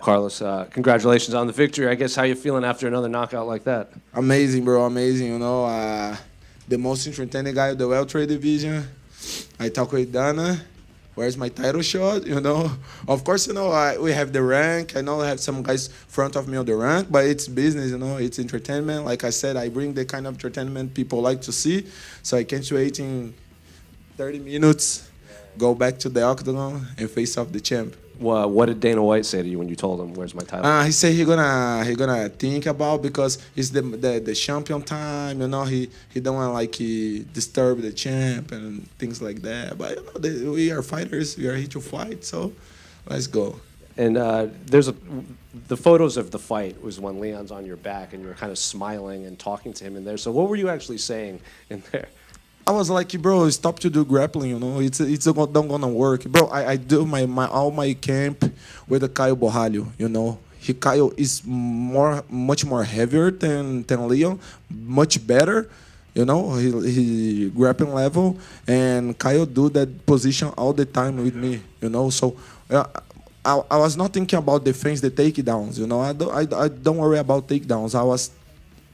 Carlos, congratulations on the victory. I guess how you feeling after another knockout like that? Amazing, bro, amazing. The most entertaining guy of the welter division. I talk with Dana. Where's my title shot? Of course, we have the rank. I know I have some guys front of me on the rank, but it's business, it's entertainment. Like I said, I bring the kind of entertainment people like to see. So I can't wait in 30 minutes, go back to the octagon and face off the champ. What did Dana White say to you when you told him, where's my title? He said he gonna think about, because it's the champion time. He don't want disturb the champ and things like that. But we are fighters. We are here to fight. So let's go. And the photos of the fight was when Leon's on your back and you're kind of smiling and talking to him in there. So what were you actually saying in there? I was like, bro, stop to do grappling, it's not gonna work. Bro, I do all my camp with the Caio Borralho, Caio is much more heavier than Leon, much better, he grappling level, and Caio do that position all the time with me, so I was not thinking about defense, the takedowns, I don't worry about takedowns. I was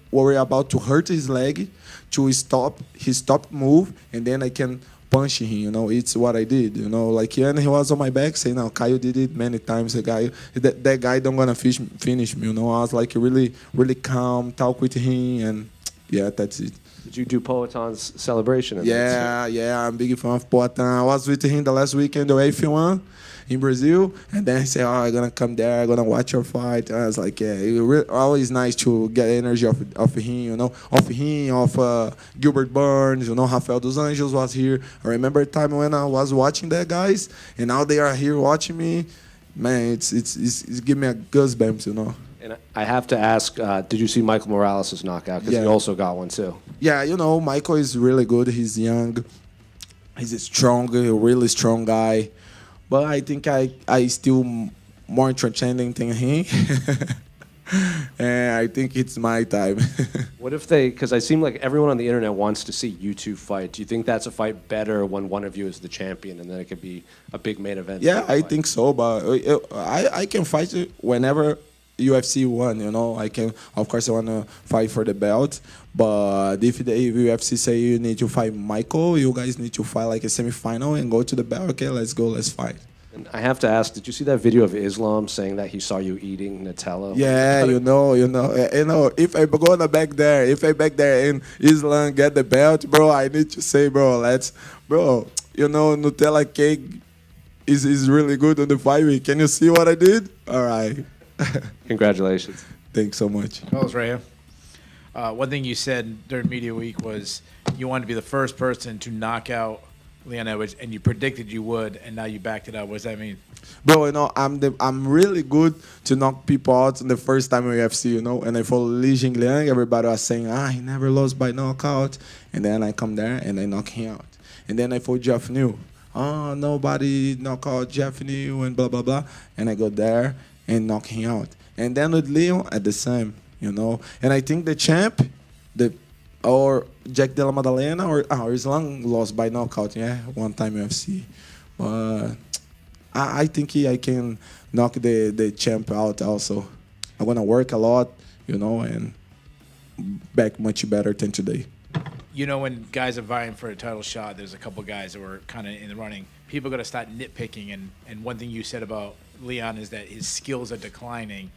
worried about to hurt his leg, to stop his top move, and then I can punch him. It's what I did. And he was on my back saying, "No, Caio did it many times. That guy don't gonna finish me." I was really, really calm, talk with him, and yeah, that's it. Did you do Poetan's celebration? Yeah, I'm big fan of Poetan. I was with him the last weekend, the F1 in Brazil, and then he said, I'm gonna come there, I'm gonna watch your fight. And I was like, yeah, it's always nice to get energy of him, of Gilbert Burns, Rafael dos Anjos was here. I remember a time when I was watching that guys, and now they are here watching me. Man, it's giving me a goosebumps, And I have to ask, did you see Michael Morales' knockout? Because he also got one too. Yeah, Michael is really good. He's young. He's a really strong guy. But I think I still more entertaining than him. And I think it's my time. What if because I seem like everyone on the internet wants to see you two fight. Do you think that's a fight better when one of you is the champion and then it could be a big main event? Yeah, I think so. But I can fight it whenever UFC won, I can, of course, I want to fight for the belt, but if UFC say you need to fight Michael, you guys need to fight like a semifinal and go to the belt. Okay, let's go, let's fight. And I have to ask, did you see that video of Islam saying that he saw you eating Nutella? Yeah, if I go on the back there and Islam get the belt, bro, I need to say, Nutella cake is really good on the fight week. Can you see what I did? All right. Congratulations. Thanks so much. Carlos Ray. One thing you said during Media Week was you wanted to be the first person to knock out Leon Edwards, and you predicted you would, and now you backed it up. What does that mean? Bro, I'm really good to knock people out in the first time in UFC, And I follow Li Jingliang. Everybody was saying, he never lost by knockout. And then I come there and I knock him out. And then I fought Jeff New. Nobody knock out Jeff New and blah, blah, blah. And I go there and knock him out. And then with Leon, at the same, And I think the champ, or Jack Della Maddalena, or Islam lost by knockout, one time UFC. But I think I can knock the champ out also. I'm going to work a lot, and back much better than today. When guys are vying for a title shot, there's a couple guys that were kind of in the running. People are going to start nitpicking, and one thing you said about Leon is that his skills are declining.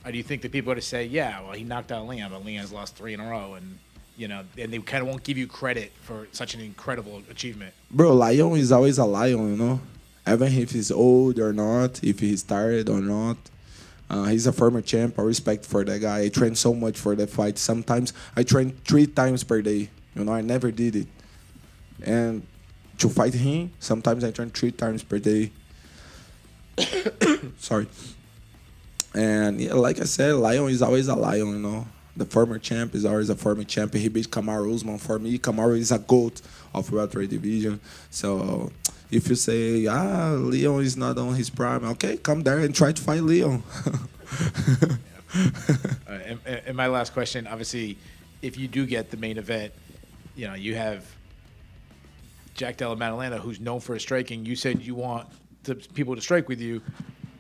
Or do you think that people are going to say, yeah, well, he knocked out Leon, but Leon's lost 3 in a row, and and they kind of won't give you credit for such an incredible achievement? Bro, Lion is always a lion, Even if he's old or not, if he's tired or not. He's a former champ. I respect for that guy. I train so much for that fight. Sometimes I train 3 times per day. I never did it. And to fight him, sometimes I train 3 times per day. Sorry. And yeah, like I said, Lion is always a lion, The former champ is always a former champ. He beat Kamaru Usman. For me, Kamaru is a GOAT of welterweight division. So if you say, Leon is not on his prime, okay, come there and try to fight Leon. And my last question, obviously, if you do get the main event, you have Jack Della Maddalena, who's known for his striking. You said you want people to strike with you.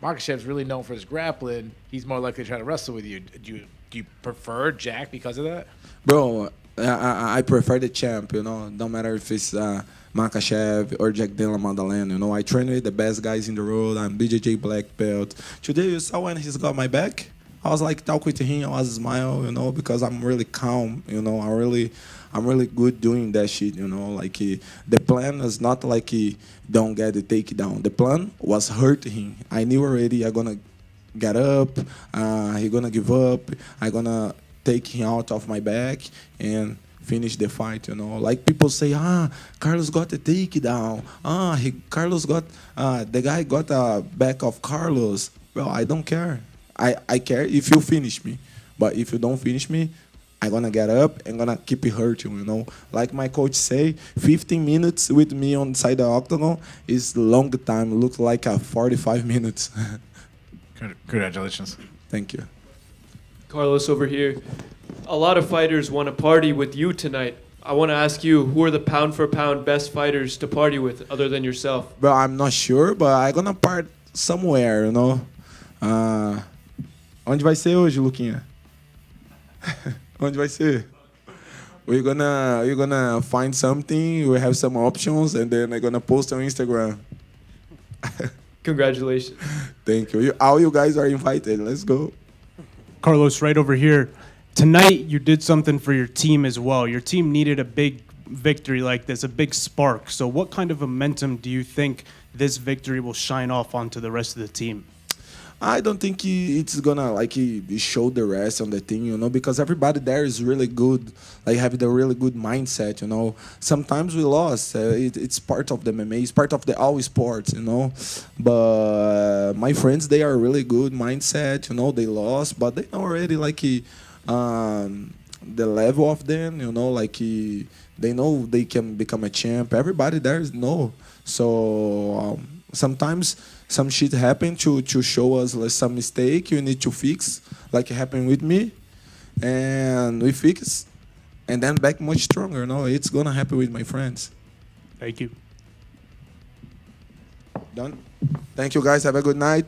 Makhachev's really known for his grappling. He's more likely to try to wrestle with you. Do you prefer Jack because of that? Bro, I prefer the champ, you know. Don't matter if it's Makhachev or Jack Della Maddalena, you know. I train with the best guys in the world. I'm BJJ black belt. Today, you saw when he's got my back? I was like, talk with him, I was smile, you know, because I'm really calm, you know. I'm really good doing that shit, you know. Like, the plan is not like he don't get the takedown. The plan was hurt him. I knew already I'm gonna get up, he gonna give up, I'm gonna take him out of my back and finish the fight, you know. Like people say, Carlos got the takedown. Carlos got, the guy got a back of Carlos. Well, I don't care. I care if you finish me. But if you don't finish me, I'm gonna get up and gonna keep it hurting, you know. Like my coach say, 15 minutes with me on side the octagon is long time. Looks like 45 minutes. Congratulations. Thank you. Carlos over here. A lot of fighters want to party with you tonight. I want to ask you, who are the pound for pound best fighters to party with other than yourself? Well, I'm not sure, but I'm gonna part somewhere, you know. Onde vai ser hoje, Luquinha? Onde vai ser? We're gonna find something, we have some options, and then I'm gonna post on Instagram. Congratulations. Thank you. All you guys are invited. Let's go. Carlos, right over here. Tonight, you did something for your team as well. Your team needed a big victory like this, a big spark. So what kind of momentum do you think this victory will shine off onto the rest of the team? I don't think it's gonna show the rest on the thing, you know, because everybody there is really good, like have the really good mindset, you know. Sometimes we lost. It's part of the MMA. It's part of the all sports, you know. But my friends, they are really good mindset, you know. They lost, but they know already the level of them, you know. They know they can become a champ. Everybody there know. So sometimes some shit happen to show us some mistake you need to fix, like it happened with me, and we fix, and then back much stronger. No, it's gonna happen with my friends. Thank you. Done. Thank you guys. Have a good night.